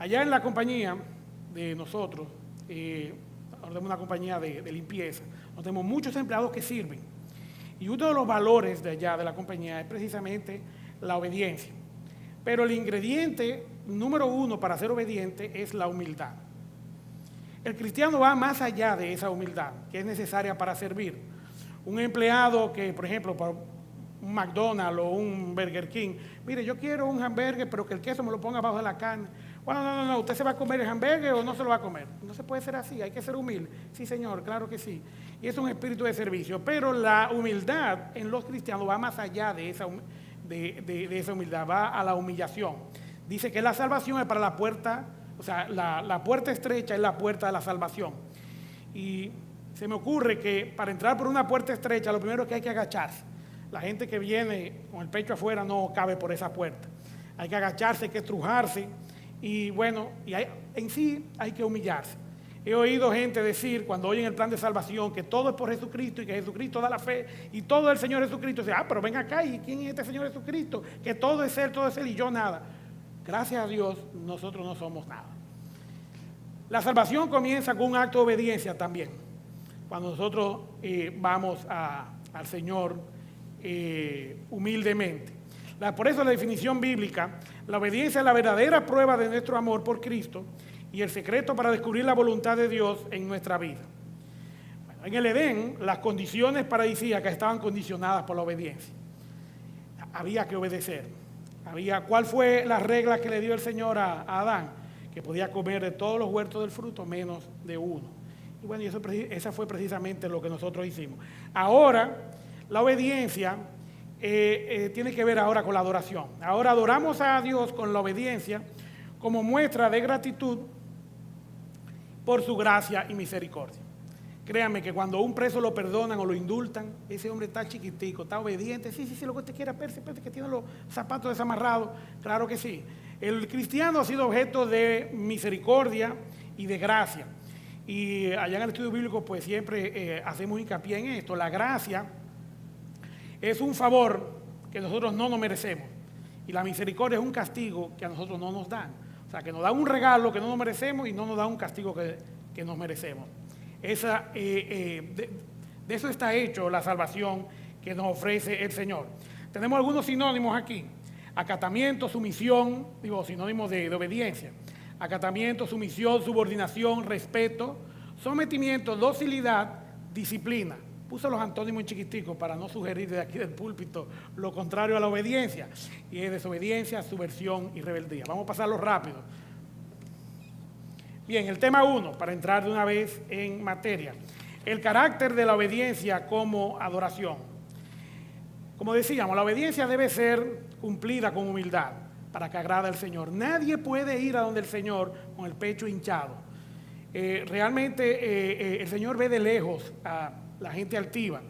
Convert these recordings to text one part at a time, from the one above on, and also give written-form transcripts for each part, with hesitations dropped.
Allá en la compañía de nosotros, tenemos una compañía de limpieza, tenemos muchos empleados que sirven. Y uno de los valores de allá de la compañía es precisamente la obediencia. Pero el ingrediente número uno para ser obediente es la humildad. El cristiano va más allá de esa humildad que es necesaria para servir. Un empleado que, por ejemplo, para un McDonald's o un Burger King, mire, yo quiero un hamburger, pero que el queso me lo ponga abajo de la carne. Bueno, no, ¿usted se va a comer el hamburger o no se lo va a comer? No se puede ser así, hay que ser humilde. Sí, señor, claro que sí. Y es un espíritu de servicio, pero la humildad en los cristianos va más allá de esa humildad, va a la humillación. Dice que la salvación es para la puerta, o sea, la puerta estrecha es la puerta de la salvación. Y se me ocurre que para entrar por una puerta estrecha, lo primero que hay que agacharse. La gente que viene con el pecho afuera no cabe por esa puerta. Hay que agacharse, hay que estrujarse. Y bueno, en sí hay que humillarse. He oído gente decir, cuando oyen el plan de salvación, que todo es por Jesucristo y que Jesucristo da la fe y todo es el Señor Jesucristo. Dice, pero ven acá, ¿y quién es este Señor Jesucristo? Que todo es Él y yo nada. Gracias a Dios, nosotros no somos nada. La salvación comienza con un acto de obediencia también. Cuando nosotros vamos al Señor humildemente. Por eso la definición bíblica, la obediencia es la verdadera prueba de nuestro amor por Cristo y el secreto para descubrir la voluntad de Dios en nuestra vida. Bueno, en el Edén, las condiciones paradisíacas estaban condicionadas por la obediencia. Había que obedecer. ¿Cuál fue la regla que le dio el Señor a Adán? Que podía comer de todos los huertos del fruto menos de uno. Y bueno, esa fue precisamente lo que nosotros hicimos. Ahora, la obediencia tiene que ver ahora con la adoración. Ahora adoramos a Dios con la obediencia como muestra de gratitud por su gracia y misericordia. Créanme que cuando un preso lo perdonan o lo indultan, ese hombre está chiquitico, está obediente. Sí, lo que usted quiera, espérese, que tiene los zapatos desamarrados. Claro que sí. El cristiano ha sido objeto de misericordia y de gracia. Y allá en el estudio bíblico pues siempre hacemos hincapié en esto. La gracia es un favor que nosotros no nos merecemos. Y la misericordia es un castigo que a nosotros no nos dan. O sea, que nos dan un regalo que no nos merecemos y no nos dan un castigo que nos merecemos. De eso está hecho la salvación que nos ofrece el Señor. Tenemos algunos sinónimos aquí. Acatamiento, sumisión, sinónimos de obediencia. Acatamiento, sumisión, subordinación, respeto, sometimiento, docilidad, disciplina. Puse los antónimos en chiquiticos para no sugerir desde aquí del púlpito lo contrario a la obediencia. Y es desobediencia, subversión y rebeldía. Vamos a pasarlo rápido. Bien, el tema 1, para entrar de una vez en materia. El carácter de la obediencia como adoración. Como decíamos, la obediencia debe ser cumplida con humildad para que agrade al Señor. Nadie puede ir a donde el Señor con el pecho hinchado. Realmente el Señor ve de lejos a la gente altiva.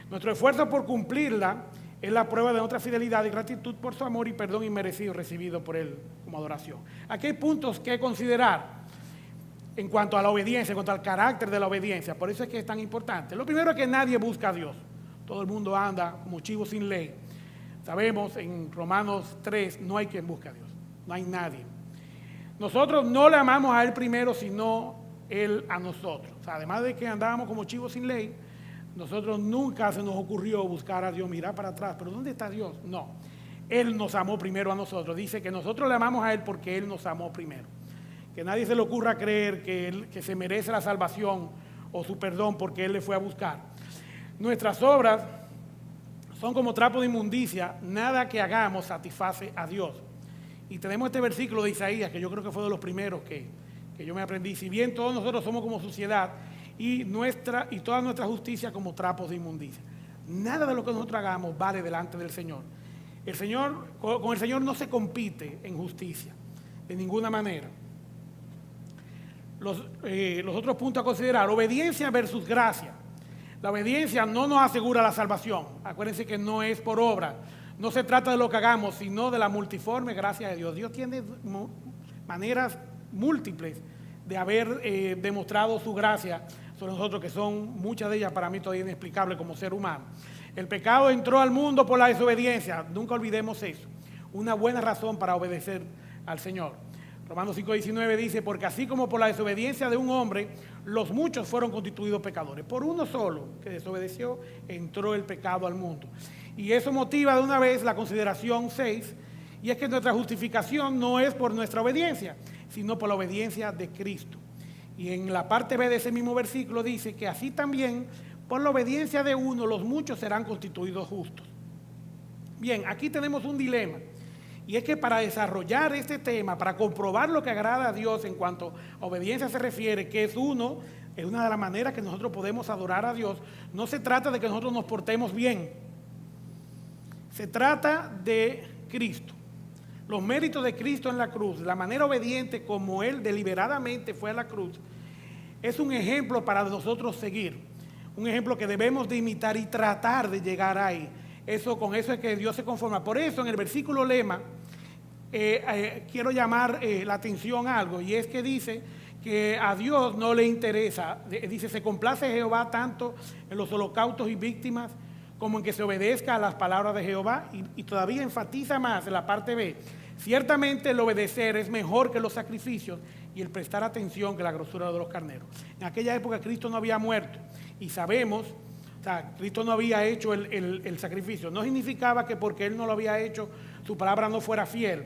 Nuestro esfuerzo por cumplirla es la prueba de nuestra fidelidad y gratitud por su amor y perdón inmerecido recibido por Él como adoración. Aquí hay puntos que considerar en cuanto a la obediencia, en cuanto al carácter de la obediencia. Por eso es que es tan importante. Lo primero es que nadie busca a Dios. Todo el mundo anda como chivo sin ley. Sabemos en Romanos 3, no hay quien busque a Dios. No hay nadie. Nosotros no le amamos a Él primero, sino Él a nosotros. O sea, además de que andábamos como chivos sin ley, nosotros nunca se nos ocurrió buscar a Dios, mirar para atrás. ¿Pero dónde está Dios? No. Él nos amó primero a nosotros. Dice que nosotros le amamos a Él porque Él nos amó primero. Que nadie se le ocurra creer que se merece la salvación o su perdón porque Él le fue a buscar. Nuestras obras son como trapo de inmundicia, nada que hagamos satisface a Dios. Y tenemos este versículo de Isaías, que yo creo que fue de los primeros que yo me aprendí. Si bien todos nosotros somos como suciedad y toda nuestra justicia como trapos de inmundicia. Nada de lo que nosotros hagamos vale delante del Señor. Con el Señor no se compite en justicia, de ninguna manera. Los otros puntos a considerar: obediencia versus gracia. La obediencia no nos asegura la salvación. Acuérdense que no es por obra. No se trata de lo que hagamos, sino de la multiforme gracia de Dios. Dios tiene maneras múltiples de haber demostrado su gracia sobre nosotros, que son muchas de ellas para mí todavía inexplicables como ser humano. El pecado entró al mundo por la desobediencia. Nunca olvidemos eso. Una buena razón para obedecer al Señor. Romanos 5:19 dice, porque así como por la desobediencia de un hombre, los muchos fueron constituidos pecadores. Por uno solo que desobedeció, entró el pecado al mundo. Y eso motiva de una vez la consideración 6, y es que nuestra justificación no es por nuestra obediencia, sino por la obediencia de Cristo. Y en la parte B de ese mismo versículo dice que así también, por la obediencia de uno, los muchos serán constituidos justos. Bien, aquí tenemos un dilema. Y es que para desarrollar este tema, para comprobar lo que agrada a Dios en cuanto a obediencia se refiere, que es una de las maneras que nosotros podemos adorar a Dios, no se trata de que nosotros nos portemos bien. Se trata de Cristo. Los méritos de Cristo en la cruz, la manera obediente como Él deliberadamente fue a la cruz, es un ejemplo para nosotros seguir. Un ejemplo que debemos de imitar y tratar de llegar ahí. Con eso es que Dios se conforma. Por eso en el versículo lema quiero llamar la atención a algo, y es que dice que a Dios no le interesa, dice, se complace Jehová tanto en los holocaustos y víctimas como en que se obedezca a las palabras de Jehová, y todavía enfatiza más en la parte B, ciertamente el obedecer es mejor que los sacrificios y el prestar atención que la grosura de los carneros. En aquella época Cristo no había muerto, y sabemos, o sea, Cristo no había hecho el sacrificio. No significaba que porque Él no lo había hecho, su palabra no fuera fiel.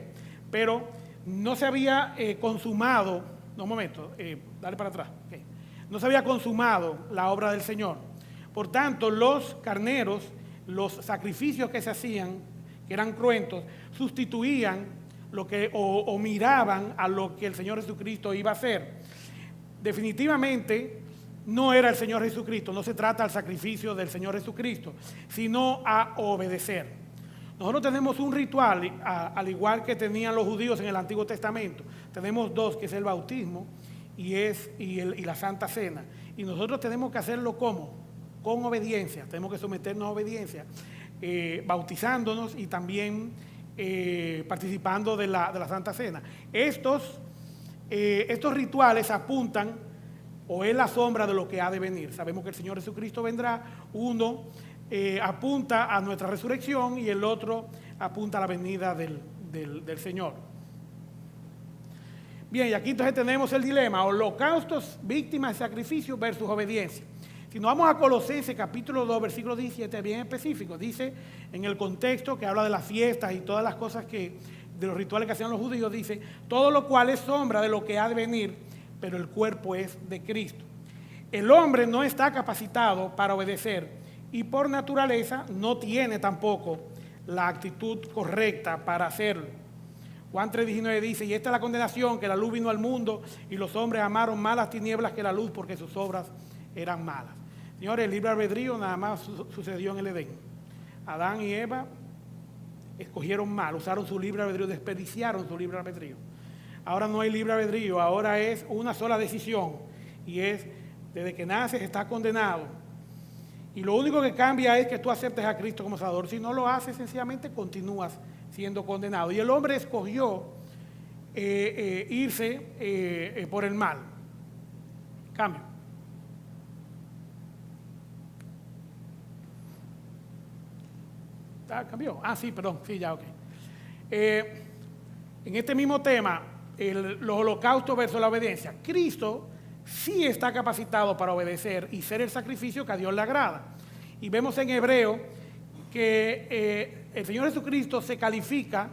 Pero no se había consumado, no, un momento, dale para atrás. Okay. No se había consumado la obra del Señor. Por tanto, los carneros, los sacrificios que se hacían, que eran cruentos, sustituían o miraban a lo que el Señor Jesucristo iba a hacer. Definitivamente, no era el Señor Jesucristo, no se trata del sacrificio del Señor Jesucristo, sino a obedecer. Nosotros tenemos un ritual, al igual que tenían los judíos en el Antiguo Testamento. Tenemos dos, que es el bautismo y la Santa Cena. Y nosotros tenemos que hacerlo ¿cómo? Con obediencia, tenemos que someternos a obediencia, bautizándonos y también participando de la Santa Cena. Estos rituales apuntan o es la sombra de lo que ha de venir. Sabemos que el Señor Jesucristo vendrá. Uno apunta a nuestra resurrección y el otro apunta a la venida del Señor. Bien, y aquí entonces tenemos el dilema: holocaustos, víctimas y sacrificios versus obediencia. Si nos vamos a Colosenses capítulo 2, versículo 17, bien específico, dice en el contexto que habla de las fiestas y todas las cosas de los rituales que hacían los judíos, dice, todo lo cual es sombra de lo que ha de venir, pero el cuerpo es de Cristo. El hombre no está capacitado para obedecer y por naturaleza no tiene tampoco la actitud correcta para hacerlo. Juan 3:19 dice, y esta es la condenación, que la luz vino al mundo y los hombres amaron más las tinieblas que la luz porque sus obras eran malas. Señores, el libre albedrío nada más sucedió en el Edén. Adán y Eva escogieron mal, usaron su libre albedrío, desperdiciaron su libre albedrío. Ahora no hay libre albedrío, ahora es una sola decisión, y es, desde que naces estás condenado. Y lo único que cambia es que tú aceptes a Cristo como Salvador. Si no lo haces, sencillamente continúas siendo condenado. Y el hombre escogió irse por el mal. Cambio. ¿Cambió? Sí, perdón, sí, ya, ok. En este mismo tema, los holocaustos versus la obediencia. Cristo sí está capacitado para obedecer y ser el sacrificio que a Dios le agrada. Y vemos en Hebreo que el Señor Jesucristo se califica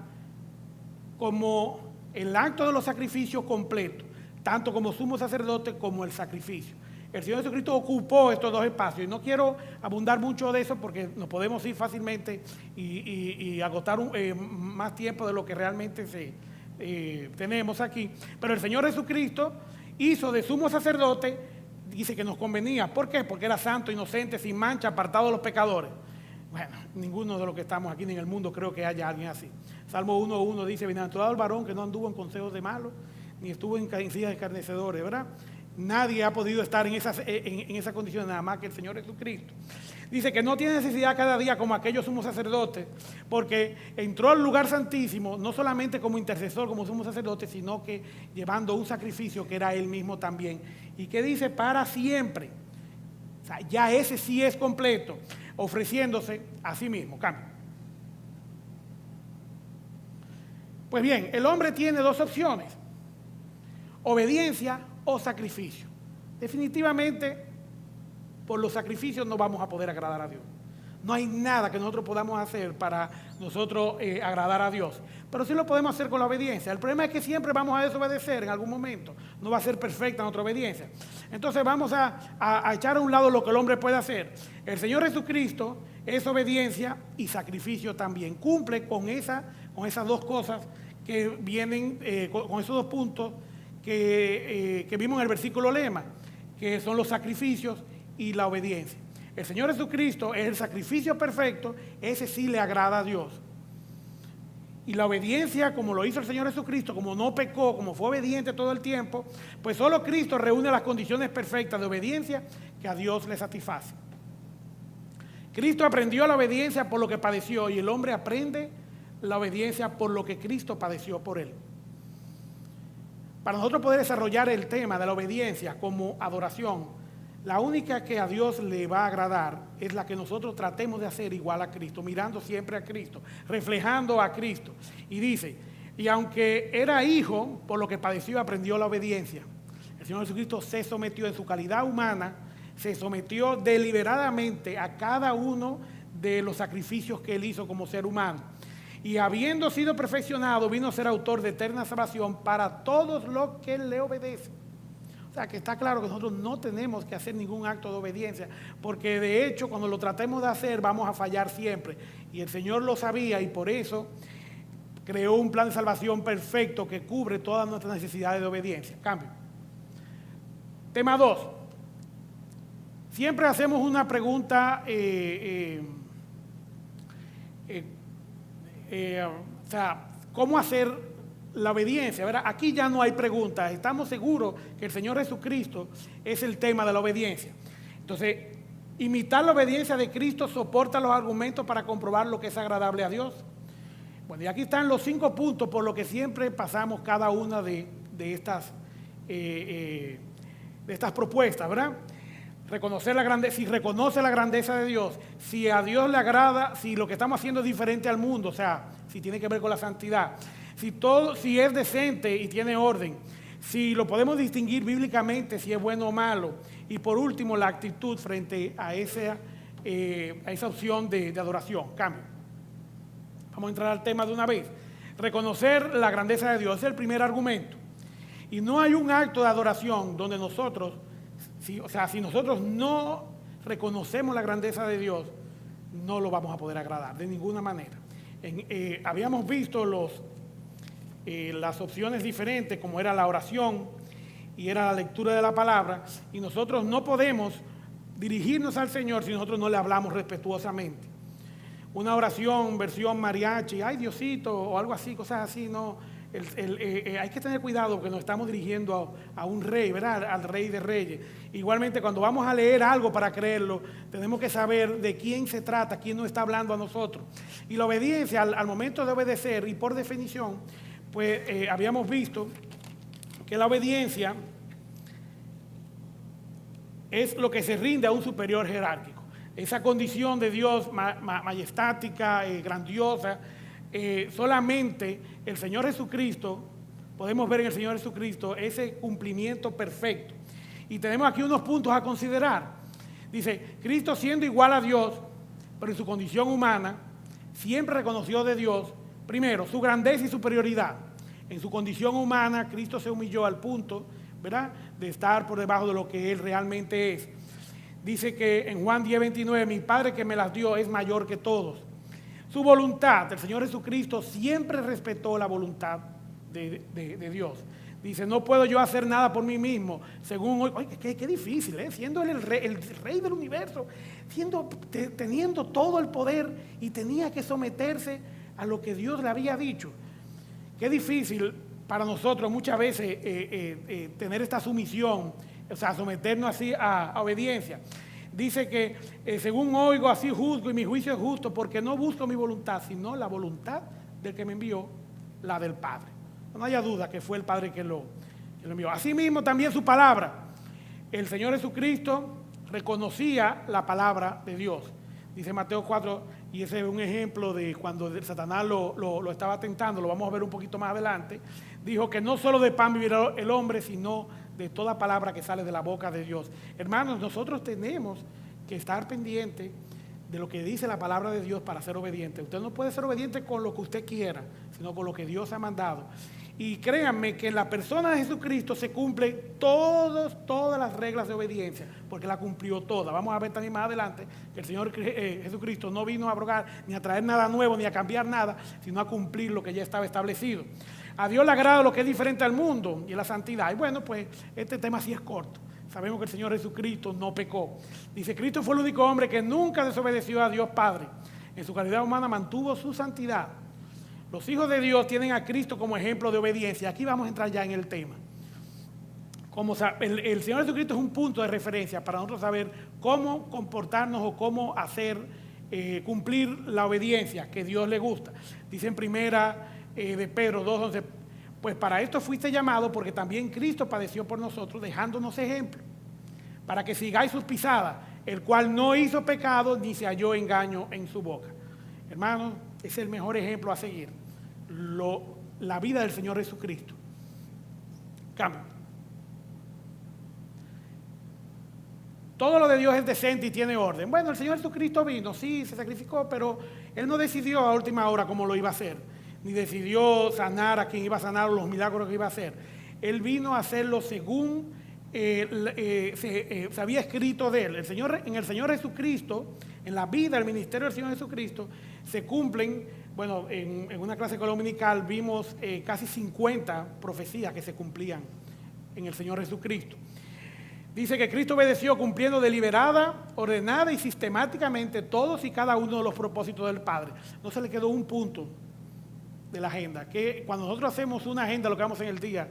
como el acto de los sacrificios completo, tanto como sumo sacerdote como el sacrificio. El Señor Jesucristo ocupó estos dos espacios, y no quiero abundar mucho de eso porque nos podemos ir fácilmente y agotar más tiempo de lo que realmente tenemos aquí. Pero el Señor Jesucristo hizo de sumo sacerdote, dice que nos convenía. ¿Por qué? Porque era santo, inocente, sin mancha, apartado de los pecadores. Bueno, ninguno de los que estamos aquí ni en el mundo creo que haya alguien así. Salmo 1:1 dice, bienaventurado el varón que no anduvo en consejos de malos, ni estuvo en sillas de escarnecedores, ¿verdad? Nadie ha podido estar en esa condición, nada más que el Señor Jesucristo. Dice que no tiene necesidad cada día como aquellos sumos sacerdotes, porque entró al lugar santísimo, no solamente como intercesor, como sumo sacerdote, sino que llevando un sacrificio que era Él mismo también. Y que dice, para siempre. O sea, ya ese sí es completo, ofreciéndose a sí mismo. Cambio. Pues bien, el hombre tiene dos opciones. obediencia o sacrificio. Definitivamente, por los sacrificios no vamos a poder agradar a Dios. No hay nada que nosotros podamos hacer para nosotros agradar a Dios. Pero sí lo podemos hacer con la obediencia. El problema es que siempre vamos a desobedecer en algún momento. No va a ser perfecta nuestra obediencia. Entonces vamos a echar a un lado lo que el hombre puede hacer. El Señor Jesucristo es obediencia y sacrificio también. Cumple con esas dos cosas que vienen, con esos dos puntos que vimos en el versículo lema, que son los sacrificios y la obediencia. El Señor Jesucristo es el sacrificio perfecto, ese sí le agrada a Dios. Y la obediencia, como lo hizo el Señor Jesucristo, como no pecó, como fue obediente todo el tiempo, pues solo Cristo reúne las condiciones perfectas de obediencia que a Dios le satisface. Cristo aprendió la obediencia por lo que padeció y el hombre aprende la obediencia por lo que Cristo padeció por él. Para nosotros poder desarrollar el tema de la obediencia como adoración, la única que a Dios le va a agradar es la que nosotros tratemos de hacer igual a Cristo, mirando siempre a Cristo, reflejando a Cristo. Y dice, y aunque era hijo, por lo que padeció, aprendió la obediencia. El Señor Jesucristo se sometió en su calidad humana, se sometió deliberadamente a cada uno de los sacrificios que él hizo como ser humano. Y habiendo sido perfeccionado, vino a ser autor de eterna salvación para todos los que le obedecen. O sea, que está claro que nosotros no tenemos que hacer ningún acto de obediencia, porque de hecho cuando lo tratemos de hacer vamos a fallar siempre. Y el Señor lo sabía y por eso creó un plan de salvación perfecto que cubre todas nuestras necesidades de obediencia. Cambio. Tema 2. Siempre hacemos una pregunta, o sea, ¿cómo hacer la obediencia? ¿Verdad? Aquí ya no hay preguntas. Estamos seguros que el Señor Jesucristo es el tema de la obediencia. Entonces, imitar la obediencia de Cristo soporta los argumentos para comprobar lo que es agradable a Dios. Bueno, y aquí están los 5 puntos por los que siempre pasamos cada una de estas propuestas, ¿verdad? Reconocer la grandeza, si reconoce la grandeza de Dios, si a Dios le agrada, si lo que estamos haciendo es diferente al mundo, o sea, si tiene que ver con la santidad, si es decente y tiene orden, si lo podemos distinguir bíblicamente, si es bueno o malo, y por último la actitud frente a esa opción de adoración. Cambio. Vamos a entrar al tema de una vez. Reconocer la grandeza de Dios es el primer argumento. Y no hay un acto de adoración donde nosotros, si nosotros no reconocemos la grandeza de Dios, no lo vamos a poder agradar de ninguna manera. Habíamos visto las opciones diferentes, como era la oración y era la lectura de la palabra, y nosotros no podemos dirigirnos al Señor si nosotros no le hablamos respetuosamente. Una oración, versión mariachi, ay Diosito, o algo así, cosas así, no. Hay que tener cuidado porque nos estamos dirigiendo a un rey, ¿verdad? Al rey de reyes. Igualmente, cuando vamos a leer algo para creerlo, tenemos que saber de quién se trata, quién nos está hablando a nosotros. Y la obediencia, al momento de obedecer, y por definición, pues habíamos visto que la obediencia es lo que se rinde a un superior jerárquico. Esa condición de Dios majestática, grandiosa, solamente el Señor Jesucristo, podemos ver en el Señor Jesucristo ese cumplimiento perfecto. Y tenemos aquí unos puntos a considerar. Dice, Cristo siendo igual a Dios, pero en su condición humana, siempre reconoció de Dios, primero, su grandeza y superioridad. En su condición humana, Cristo se humilló al punto, ¿verdad?, de estar por debajo de lo que Él realmente es. Dice que en Juan 10:29, mi Padre que me las dio es mayor que todos. Su voluntad, el Señor Jesucristo siempre respetó la voluntad de Dios. Dice, no puedo yo hacer nada por mí mismo, según hoy. Oye, qué difícil, ¿eh? Siendo él el rey del universo, teniendo todo el poder y tenía que someterse a lo que Dios le había dicho. Qué difícil para nosotros muchas veces tener esta sumisión, o sea, someternos así a obediencia. Dice que según oigo, así juzgo y mi juicio es justo, porque no busco mi voluntad, sino la voluntad del que me envió, la del Padre. No haya duda que fue el Padre que lo envió. Asimismo también su palabra. El Señor Jesucristo reconocía la palabra de Dios. Dice Mateo 4, y ese es un ejemplo de cuando Satanás lo estaba tentando, lo vamos a ver un poquito más adelante. dijo que no solo de pan vivirá el hombre, sino de toda palabra que sale de la boca de Dios. Hermanos, nosotros tenemos que estar pendientes de lo que dice la palabra de Dios para ser obediente. Usted no puede ser obediente con lo que usted quiera, sino con lo que Dios ha mandado. Y créanme que en la persona de Jesucristo se cumplen todas las reglas de obediencia, porque la cumplió toda. Vamos a ver también más adelante que el Señor Jesucristo no vino a abrogar, ni a traer nada nuevo, ni a cambiar nada, sino a cumplir lo que ya estaba establecido. A Dios le agrada lo que es diferente al mundo y la santidad. Y bueno, pues este tema sí es corto. Sabemos que el Señor Jesucristo no pecó. Dice, Cristo fue el único hombre que nunca desobedeció a Dios Padre. En su calidad humana mantuvo su santidad. Los hijos de Dios tienen a Cristo como ejemplo de obediencia. Aquí vamos a entrar ya en el tema. Como el Señor Jesucristo es un punto de referencia para nosotros saber cómo comportarnos o cómo hacer cumplir la obediencia que Dios le gusta. Dice en primera de Pedro 2:11, pues para esto fuiste llamado porque también Cristo padeció por nosotros, dejándonos ejemplo, para que sigáis sus pisadas, el cual no hizo pecado ni se halló engaño en su boca. Hermanos, es el mejor ejemplo a seguir, la vida del Señor Jesucristo. Cambio. Todo lo de Dios es decente y tiene orden. Bueno, el Señor Jesucristo vino, sí, se sacrificó, pero Él no decidió a última hora cómo lo iba a hacer, ni decidió sanar a quien iba a sanar o los milagros que iba a hacer. Él vino a hacerlo según se había escrito de Él. En el Señor Jesucristo, en la vida, el ministerio del Señor Jesucristo, se cumplen, bueno, en una clase dominical vimos casi 50 profecías que se cumplían en el Señor Jesucristo. Dice que Cristo obedeció cumpliendo deliberada, ordenada y sistemáticamente todos y cada uno de los propósitos del Padre. No se le quedó un punto de la agenda, que cuando nosotros hacemos una agenda, lo que vamos en el día,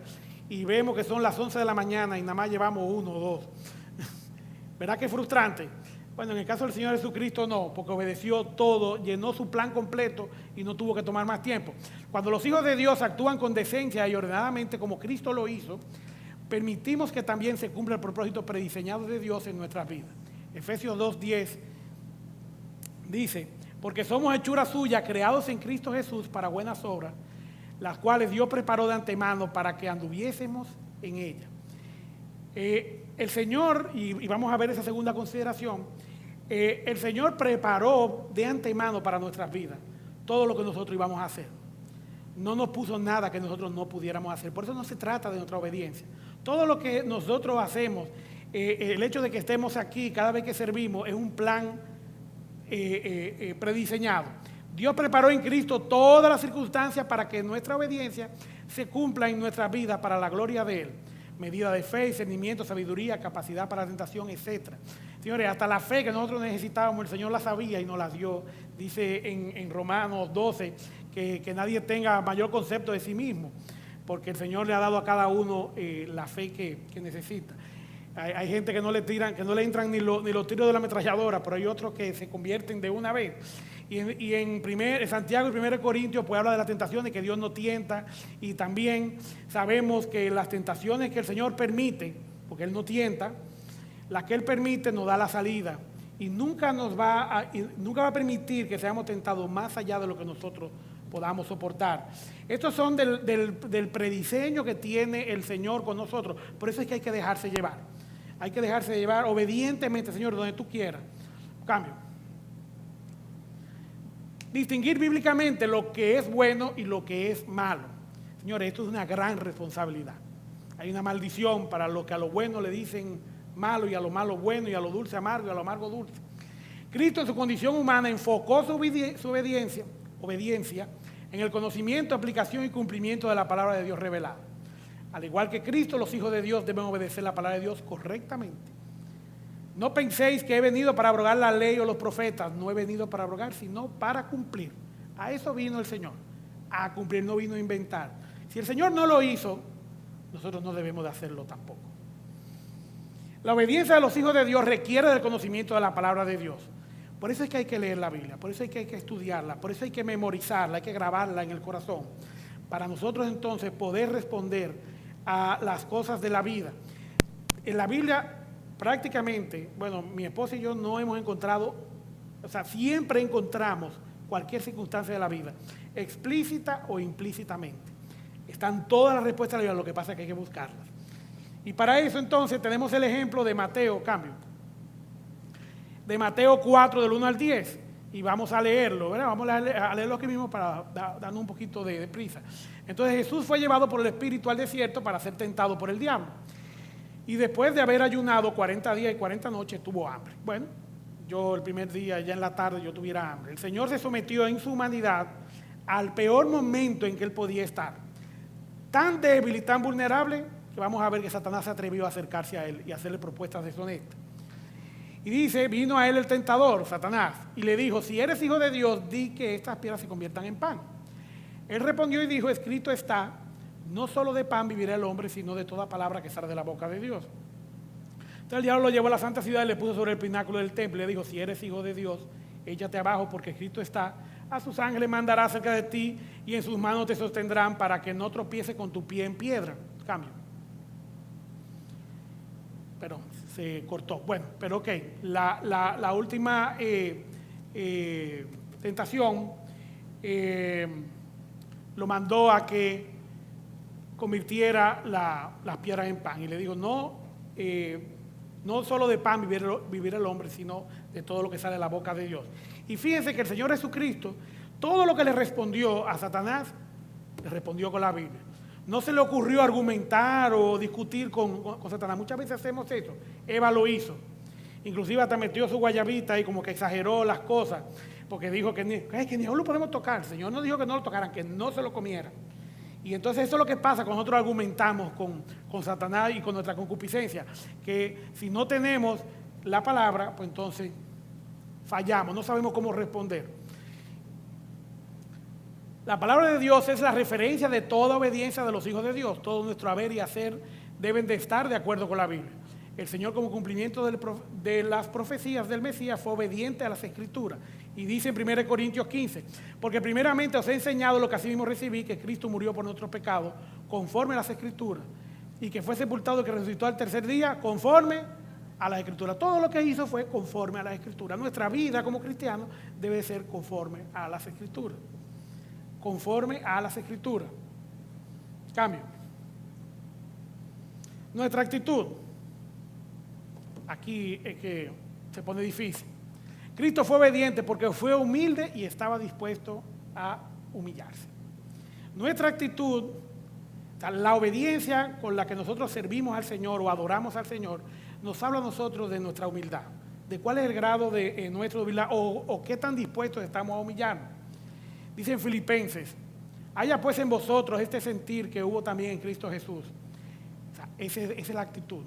y vemos que son las 11 de la mañana y nada más llevamos 1 o 2, ¿verdad que es frustrante? Bueno, en el caso del Señor Jesucristo no, porque obedeció todo, llenó su plan completo y no tuvo que tomar más tiempo. Cuando los hijos de Dios actúan con decencia y ordenadamente como Cristo lo hizo, permitimos que también se cumpla el propósito prediseñado de Dios en nuestras vidas. Efesios 2:10 dice, porque somos hechura suya, creados en Cristo Jesús para buenas obras, las cuales Dios preparó de antemano para que anduviésemos en ellas. El Señor, y vamos a ver esa segunda consideración, el Señor preparó de antemano para nuestras vidas todo lo que nosotros íbamos a hacer. No nos puso nada que nosotros no pudiéramos hacer. Por eso no se trata de nuestra obediencia. Todo lo que nosotros hacemos, el hecho de que estemos aquí cada vez que servimos, es un plan prediseñado. Dios preparó en Cristo todas las circunstancias para que nuestra obediencia se cumpla en nuestra vida para la gloria de Él. Medida de fe, discernimiento, sabiduría, capacidad para la tentación, etc. Señores, hasta la fe que nosotros necesitábamos, el Señor la sabía y nos la dio. Dice en Romanos 12 que nadie tenga mayor concepto de sí mismo, porque el Señor le ha dado a cada uno la fe que necesita. Hay gente que no le entran ni los tiros de la ametralladora, pero hay otros que se convierten de una vez. Y en Santiago y 1 Corintios pues habla de las tentaciones que Dios no tienta, y también sabemos que las tentaciones que el Señor permite, porque Él no tienta, las que Él permite nos da la salida, y nunca va a permitir que seamos tentados más allá de lo que nosotros podamos soportar. Estos son del prediseño que tiene el Señor con nosotros. Por eso es que hay que dejarse llevar. Hay que dejarse llevar obedientemente, Señor, donde tú quieras. Cambio. Distinguir bíblicamente lo que es bueno y lo que es malo. Señores, esto es una gran responsabilidad. Hay una maldición para lo que a lo bueno le dicen malo, y a lo malo bueno, y a lo dulce amargo, y a lo amargo dulce. Cristo en su condición humana enfocó su obediencia en el conocimiento, aplicación y cumplimiento de la palabra de Dios revelada. Al igual que Cristo, los hijos de Dios deben obedecer la palabra de Dios correctamente. No penséis que he venido para abrogar la ley o los profetas. No he venido para abrogar, sino para cumplir. A eso vino el Señor, a cumplir, no vino a inventar. Si el Señor no lo hizo, nosotros no debemos de hacerlo tampoco. La obediencia de los hijos de Dios requiere del conocimiento de la palabra de Dios. Por eso es que hay que leer la Biblia, por eso es que hay que estudiarla, por eso hay que memorizarla, hay que grabarla en el corazón, para nosotros entonces poder responder a las cosas de la vida. En la Biblia prácticamente, bueno, mi esposa y yo no hemos encontrado, o sea, siempre encontramos cualquier circunstancia de la vida, explícita o implícitamente. Están todas las respuestas de la Biblia, lo que pasa es que hay que buscarlas. Y para eso entonces tenemos el ejemplo de Mateo, de Mateo 4 del 1 al 10. Y vamos a leerlo, ¿verdad? Vamos a leerlo aquí mismo para darnos un poquito de prisa. Entonces Jesús fue llevado por el Espíritu al desierto para ser tentado por el diablo. Y después de haber ayunado 40 días y 40 noches, tuvo hambre. Bueno, yo el primer día, ya en la tarde, yo tuviera hambre. El Señor se sometió en su humanidad al peor momento en que Él podía estar. Tan débil y tan vulnerable que vamos a ver que Satanás se atrevió a acercarse a Él y a hacerle propuestas deshonestas. Y dice, vino a Él el tentador, Satanás, y le dijo, si eres hijo de Dios, di que estas piedras se conviertan en pan. Él respondió y dijo, escrito está, no solo de pan vivirá el hombre, sino de toda palabra que sale de la boca de Dios. Entonces el diablo lo llevó a la santa ciudad y le puso sobre el pináculo del templo y le dijo, si eres hijo de Dios, échate abajo porque escrito está, a sus ángeles mandará cerca de ti y en sus manos te sostendrán para que no tropieces con tu pie en piedra. Cambio. Pero se cortó. Bueno, pero ok. La última tentación lo mandó a que convirtiera las piedras en pan. Y le dijo, no solo de pan vivir el hombre, sino de todo lo que sale de la boca de Dios. Y fíjense que el Señor Jesucristo, todo lo que le respondió a Satanás, le respondió con la Biblia. No se le ocurrió argumentar o discutir con Satanás. Muchas veces hacemos eso. Eva lo hizo. Inclusive hasta metió su guayabita y como que exageró las cosas. Porque dijo que ni aún lo podemos tocar. El Señor no dijo que no lo tocaran, que no se lo comieran. Y entonces eso es lo que pasa cuando nosotros argumentamos con Satanás y con nuestra concupiscencia. Que si no tenemos la palabra, pues entonces fallamos. No sabemos cómo responder. La palabra de Dios es la referencia de toda obediencia de los hijos de Dios. Todo nuestro haber y hacer deben de estar de acuerdo con la Biblia. El Señor, como cumplimiento de las profecías del Mesías, fue obediente a las Escrituras. Y dice en 1 Corintios 15, porque primeramente os he enseñado lo que así mismo recibí, que Cristo murió por nuestros pecados, conforme a las Escrituras, y que fue sepultado y que resucitó al tercer día, conforme a las Escrituras. Todo lo que hizo fue conforme a las Escrituras. Nuestra vida como cristianos debe ser conforme a las Escrituras. Conforme a las Escrituras. Cambio. Nuestra actitud. Aquí es que se pone difícil. Cristo fue obediente porque fue humilde y estaba dispuesto a humillarse. Nuestra actitud, la obediencia con la que nosotros servimos al Señor o adoramos al Señor, nos habla a nosotros de nuestra humildad, de cuál es el grado de nuestra humildad o qué tan dispuestos estamos a humillarnos. Dice en Filipenses, haya pues en vosotros este sentir que hubo también en Cristo Jesús. O sea, esa es la actitud,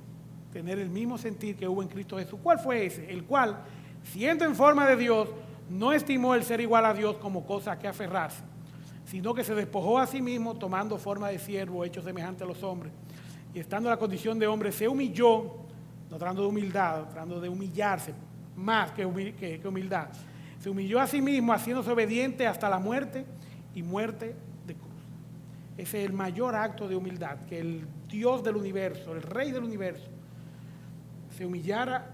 tener el mismo sentir que hubo en Cristo Jesús. ¿Cuál fue ese? El cual, siendo en forma de Dios, no estimó el ser igual a Dios como cosa a que aferrarse, sino que se despojó a sí mismo, tomando forma de siervo, hecho semejante a los hombres. Y estando en la condición de hombre, se humilló, no tratando de humildad, tratando de humillarse, más que humildad. Se humilló a sí mismo, haciéndose obediente hasta la muerte y muerte de cruz. Ese es el mayor acto de humildad, que el Dios del universo, el Rey del universo, se humillara,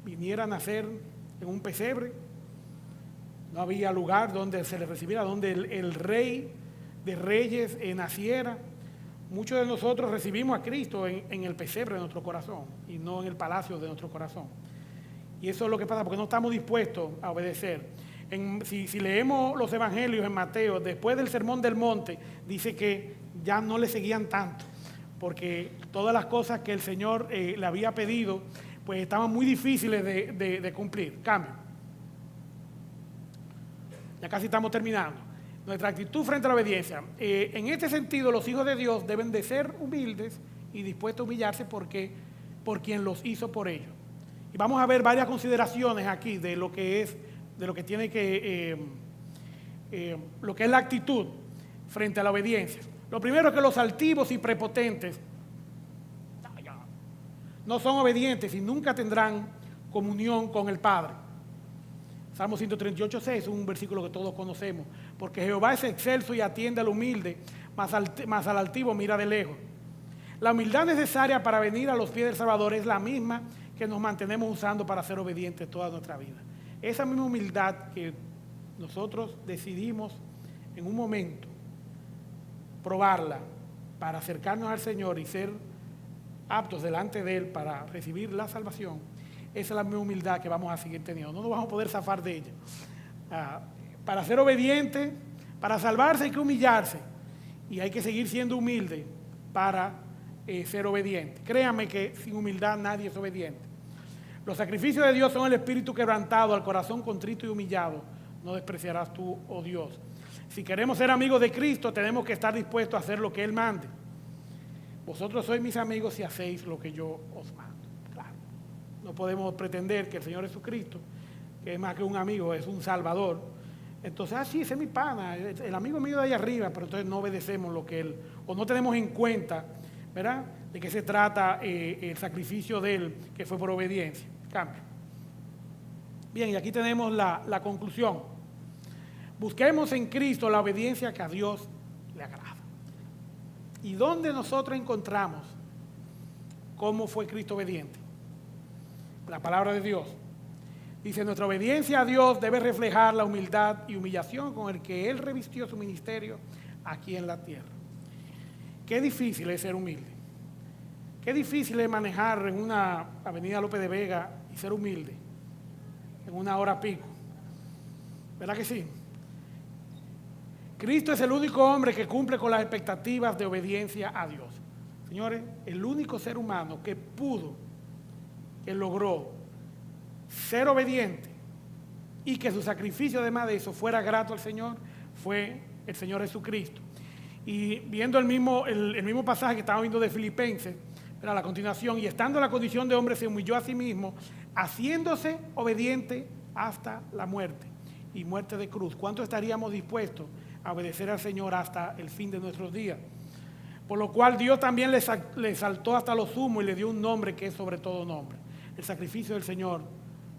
viniera a nacer en un pesebre. No había lugar donde se le recibiera, donde el Rey de Reyes naciera. Muchos de nosotros recibimos a Cristo en el pesebre de nuestro corazón y no en el palacio de nuestro corazón. Y eso es lo que pasa, porque no estamos dispuestos a obedecer. Si leemos los evangelios en Mateo, después del Sermón del Monte, dice que ya no le seguían tanto, porque todas las cosas que el Señor le había pedido, pues estaban muy difíciles de cumplir. Cambio. Ya casi estamos terminando. Nuestra actitud frente a la obediencia. En este sentido, los hijos de Dios deben de ser humildes y dispuestos a humillarse por quien los hizo por ellos. Y vamos a ver varias consideraciones aquí de lo que es la actitud frente a la obediencia. Lo primero es que los altivos y prepotentes no son obedientes y nunca tendrán comunión con el Padre. Salmo 138:6, un versículo que todos conocemos. Porque Jehová es excelso y atiende al humilde, mas al altivo mira de lejos. La humildad necesaria para venir a los pies del Salvador es la misma que nos mantenemos usando para ser obedientes toda nuestra vida. Esa misma humildad que nosotros decidimos en un momento probarla para acercarnos al Señor y ser aptos delante de Él para recibir la salvación, esa es la misma humildad que vamos a seguir teniendo. No nos vamos a poder zafar de ella. Para ser obediente, para salvarse hay que humillarse. Y hay que seguir siendo humilde para ser obediente. Créanme que sin humildad nadie es obediente. Los sacrificios de Dios son el espíritu quebrantado, al corazón contrito y humillado. No despreciarás tú, oh Dios. Si queremos ser amigos de Cristo, tenemos que estar dispuestos a hacer lo que Él mande. Vosotros sois mis amigos si hacéis lo que yo os mando. Claro, no podemos pretender que el Señor Jesucristo, que es más que un amigo, es un salvador. Entonces, sí, ese es mi pana, el amigo mío de allá arriba, pero entonces no obedecemos lo que Él, o no tenemos en cuenta, ¿verdad?, de qué se trata el sacrificio de Él, que fue por obediencia. Cambio. Bien, y aquí tenemos la conclusión. Busquemos en Cristo la obediencia que a Dios le agrada. ¿Y dónde nosotros encontramos cómo fue Cristo obediente? La palabra de Dios. Dice, nuestra obediencia a Dios debe reflejar la humildad y humillación con el que Él revistió su ministerio aquí en la tierra. Qué difícil es ser humilde. Qué difícil es manejar en una avenida López de Vega y ser humilde en una hora pico. ¿Verdad que sí? Cristo es el único hombre que cumple con las expectativas de obediencia a Dios. Señores, el único ser humano que logró ser obediente y que su sacrificio además de eso fuera grato al Señor, fue el Señor Jesucristo. Y viendo el mismo pasaje que estamos viendo de Filipenses, a la continuación, y estando en la condición de hombre se humilló a sí mismo, haciéndose obediente hasta la muerte, y muerte de cruz. ¿Cuánto estaríamos dispuestos a obedecer al Señor hasta el fin de nuestros días? Por lo cual Dios también le exaltó hasta lo sumo y le dio un nombre que es sobre todo nombre. El sacrificio del Señor,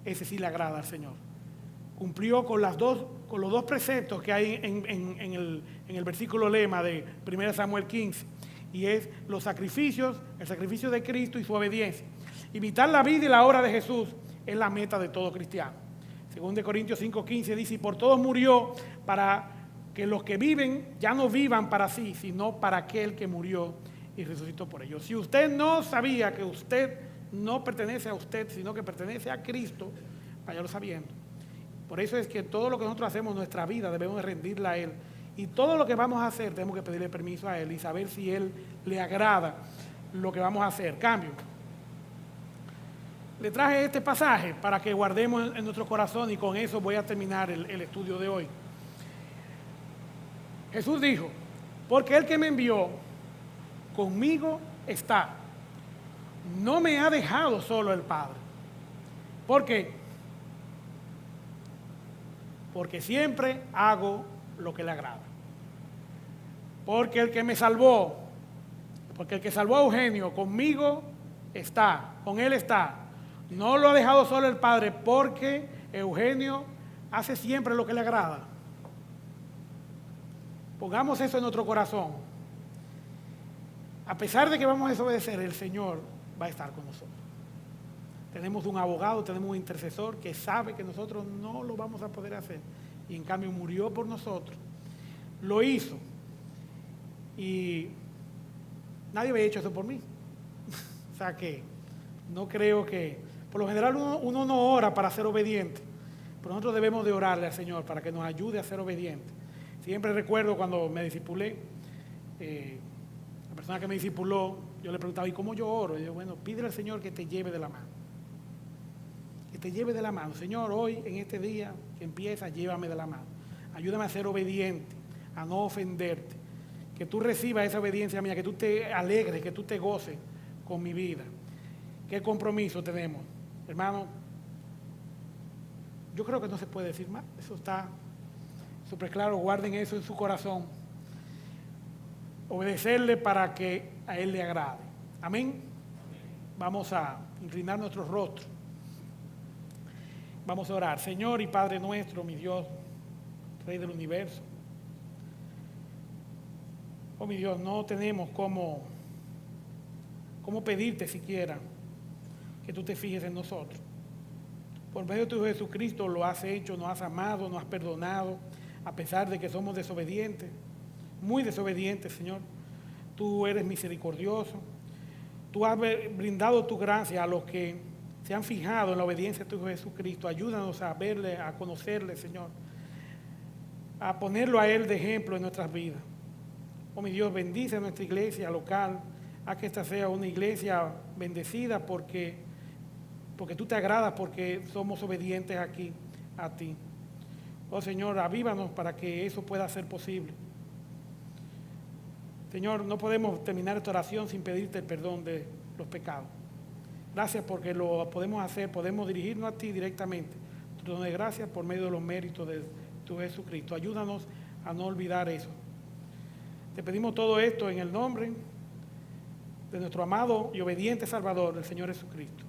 ese sí le agrada al Señor. Cumplió con los dos preceptos que hay en el versículo lema de 1 Samuel 15, y es los sacrificios, el sacrificio de Cristo y su obediencia. Imitar la vida y la obra de Jesús es la meta de todo cristiano. Según de Corintios 5:15 dice, y por todos murió para que los que viven ya no vivan para sí, sino para aquel que murió y resucitó por ellos. Si usted no sabía que usted no pertenece a usted, sino que pertenece a Cristo, váyalo sabiendo. Por eso es que todo lo que nosotros hacemos en nuestra vida debemos de rendirla a Él. Y todo lo que vamos a hacer tenemos que pedirle permiso a Él y saber si Él le agrada lo que vamos a hacer. Cambio. Le traje este pasaje para que guardemos en nuestro corazón y con eso voy a terminar el estudio de hoy. Jesús dijo, porque el que me envió conmigo está. No me ha dejado solo el Padre. ¿Por qué? Porque siempre hago lo que le agrada. Porque el que me salvó, porque el que salvó a Eugenio conmigo está, con él está. No lo ha dejado solo el Padre porque Eugenio hace siempre lo que le agrada. Pongamos eso en nuestro corazón. A pesar de que vamos a desobedecer, el Señor va a estar con nosotros. Tenemos un abogado, tenemos un intercesor que sabe que nosotros no lo vamos a poder hacer. Y en cambio murió por nosotros. Lo hizo. Y nadie había hecho eso por mí. O sea que no creo que... Por lo general uno no ora para ser obediente. Pero nosotros debemos de orarle al Señor para que nos ayude a ser obedientes. Siempre recuerdo cuando me discipulé, la persona que me discipuló, yo le preguntaba, ¿y cómo yo oro? Y yo, bueno, pídele al Señor que te lleve de la mano. Que te lleve de la mano. Señor, hoy, en este día que empieza, llévame de la mano. Ayúdame a ser obediente, a no ofenderte. Que tú recibas esa obediencia mía, que tú te alegres, que tú te goces con mi vida. ¿Qué compromiso tenemos? Hermano, yo creo que no se puede decir más. Eso está súper claro. Guarden eso en su corazón. Obedecerle para que a Él le agrade. Amén. Vamos a inclinar nuestros rostros. Vamos a orar. Señor y Padre nuestro, mi Dios, Rey del universo. Oh, mi Dios, no tenemos cómo pedirte siquiera que tú te fijes en nosotros. Por medio de tu Jesucristo lo has hecho, nos has amado, nos has perdonado, a pesar de que somos desobedientes, muy desobedientes, Señor. tú eres misericordioso, tú has brindado tu gracia a los que se han fijado en la obediencia a tu Hijo Jesucristo. Ayúdanos a verle, a conocerle, Señor, a ponerlo a Él de ejemplo en nuestras vidas. Oh mi Dios, bendice nuestra iglesia local, haz que esta sea una iglesia bendecida porque tú te agradas, porque somos obedientes aquí a ti. Oh Señor, avívanos para que eso pueda ser posible. Señor, no podemos terminar esta oración sin pedirte el perdón de los pecados. Gracias porque lo podemos hacer, podemos dirigirnos a ti directamente. Te doy gracias por medio de los méritos de tu Jesucristo. Ayúdanos a no olvidar eso. Te pedimos todo esto en el nombre de nuestro amado y obediente Salvador, el Señor Jesucristo.